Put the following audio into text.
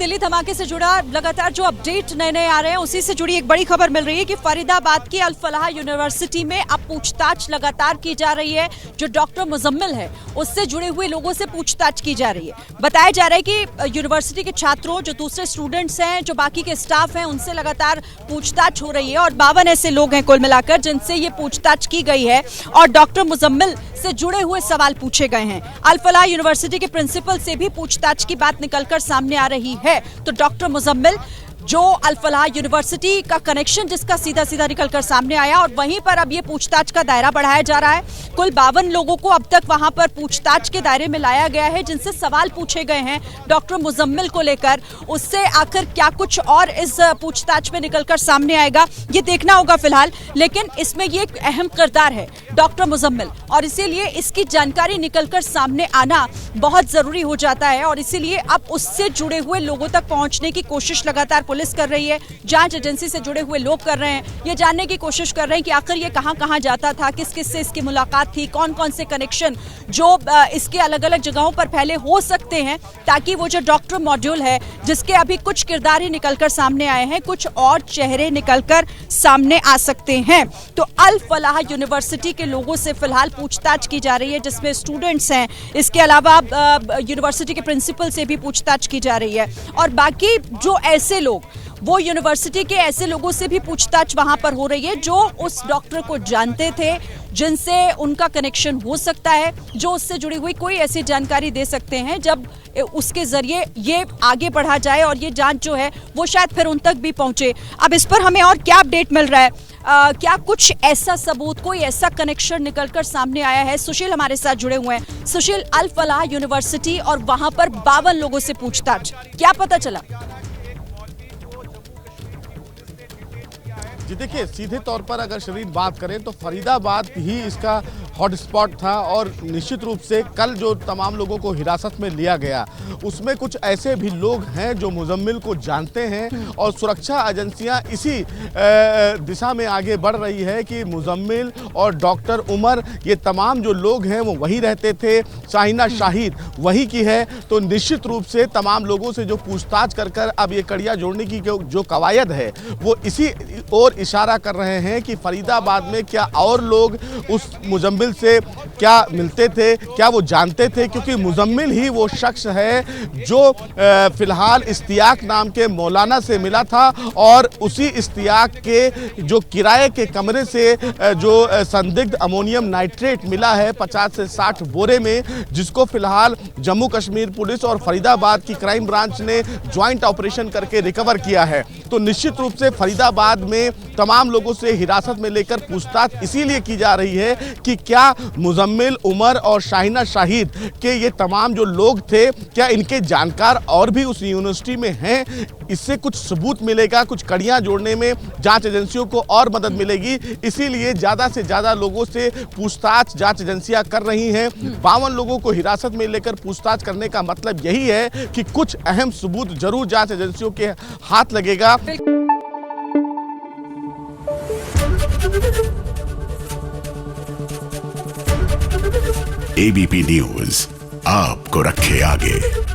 दिल्ली धमाके से जुड़ा लगातार जो अपडेट नए आ रहे हैं उसी से जुड़ी एक बड़ी खबर मिल रही है कि फरीदाबाद की अल फलाह यूनिवर्सिटी में अब पूछताछ लगातार की जा रही है। जो डॉक्टर मुजम्मिल है उससे जुड़े हुए लोगों से पूछताछ की जा रही है। बताया जा रहा है कि यूनिवर्सिटी के छात्रों, जो दूसरे स्टूडेंट्स हैं, जो बाकी के स्टाफ हैं, उनसे लगातार पूछताछ हो रही है और 52 ऐसे लोग हैं कुल मिलाकर जिनसे ये पूछताछ की गई है और डॉक्टर मुजम्मिल से जुड़े हुए सवाल पूछे गए हैं। अल फलाह यूनिवर्सिटी के प्रिंसिपल से भी पूछताछ की बात निकलकर सामने आ रही है। तो डॉक्टर मुजम्मिल, जो अल फलाह यूनिवर्सिटी का कनेक्शन जिसका सीधा सीधा निकलकर सामने आया, और वहीं पर अब ये पूछताछ का दायरा बढ़ाया जा रहा है। कुल 52 लोगों को अब तक वहां पर पूछताछ के दायरे में लाया गया है जिनसे सवाल पूछे गए हैं डॉक्टर मुजम्मिल को लेकर। उससे आखिर क्या कुछ और इस पूछताछ में निकलकर सामने आएगा ये देखना होगा फिलहाल, लेकिन इसमें ये एक अहम किरदार है डॉक्टर मुजम्मिल और इसीलिए इसकी जानकारी निकलकर सामने आना बहुत जरूरी हो जाता है और इसीलिए अब उससे जुड़े हुए लोगों तक पहुंचने की कोशिश लगातार पुलिस कर रही है। जांच एजेंसी से जुड़े हुए लोग कर रहे हैं, ये जानने की कोशिश कर रहे हैं कि आखिर ये कहां जाता था, किस किस से इसकी मुलाकात थी, कौन कौन से कनेक्शन जो इसके अलग अलग जगहों पर फैले हो सकते हैं, ताकि वो जो डॉक्टर मॉड्यूल है जिसके अभी कुछ किरदार ही निकलकर सामने आए हैं, कुछ और चेहरे निकलकर सामने आ सकते हैं। तो अल फलाह यूनिवर्सिटी के लोगों से फिलहाल पूछताछ की जा रही है जिसमें स्टूडेंट्स हैं, इसके अलावा यूनिवर्सिटी के प्रिंसिपल से भी पूछताछ की जा रही है और बाकी जो ऐसे लोग, वो यूनिवर्सिटी के ऐसे लोगों से भी पूछताछ वहां पर हो रही है जो उस डॉक्टर को जानते थे, जिनसे उनका कनेक्शन हो सकता है, जो उससे जुड़ी हुई कोई ऐसी जानकारी दे सकते हैं जब उसके जरिए ये आगे बढ़ा जाए और ये जांच जो है वो शायद फिर उन तक भी पहुंचे। अब इस पर हमें और क्या अपडेट मिल रहा है, क्या कुछ ऐसा सबूत, कोई ऐसा कनेक्शन निकलकर सामने आया है? सुशील हमारे साथ जुड़े हुए हैं। सुशील, अल फलाह यूनिवर्सिटी और वहां पर 52 लोगों से पूछताछ, क्या पता चला? जी देखिए, सीधे तौर पर अगर शरीर बात करें तो फरीदाबाद ही इसका हॉटस्पॉट था और निश्चित रूप से कल जो तमाम लोगों को हिरासत में लिया गया उसमें कुछ ऐसे भी लोग हैं जो मुजम्मिल को जानते हैं और सुरक्षा एजेंसियां इसी दिशा में आगे बढ़ रही है कि मुजम्मिल और डॉक्टर उमर, ये तमाम जो लोग हैं वो वहीं रहते थे, शाहिना शाहिद वहीं की है। तो निश्चित रूप से तमाम लोगों से जो पूछताछ कर कर अब ये कड़ियाँ जोड़ने की जो कवायद है वो इसी ओर इशारा कर रहे हैं कि फरीदाबाद में क्या और लोग उस मुजम्मिल से क्या मिलते थे, क्या वो जानते थे, क्योंकि मुजम्मिल ही वो शख्स है जो फिलहाल इश्तियाक नाम के मौलाना से मिला था और उसी इश्तियाक के जो किराए के कमरे से जो संदिग्ध अमोनियम नाइट्रेट मिला है 50 से 60 बोरे में, जिसको फिलहाल जम्मू कश्मीर पुलिस और फरीदाबाद की क्राइम ब्रांच ने ज्वाइंट ऑपरेशन करके रिकवर किया है। तो निश्चित रूप से फरीदाबाद में तमाम लोगों से हिरासत में लेकर पूछताछ इसीलिए की जा रही है कि क्या मुजम्मिल, उमर और शाहिना शाहिद के ये तमाम जो लोग थे, क्या इनके जानकार और भी उस यूनिवर्सिटी में हैं? इससे कुछ सबूत मिलेगा, कुछ कड़ियां जोड़ने में जांच एजेंसियों को और मदद मिलेगी। इसीलिए ज़्यादा से ज़्यादा लोगों से पूछताछ जांच एजेंसियां कर रही हैं। 52 लोगों को हिरासत में लेकर पूछताछ करने का मतलब यही है कि कुछ अहम सबूत जरूर जांच एजेंसियों के हाथ लगेगा। एबीपी न्यूज आपको रखे आगे।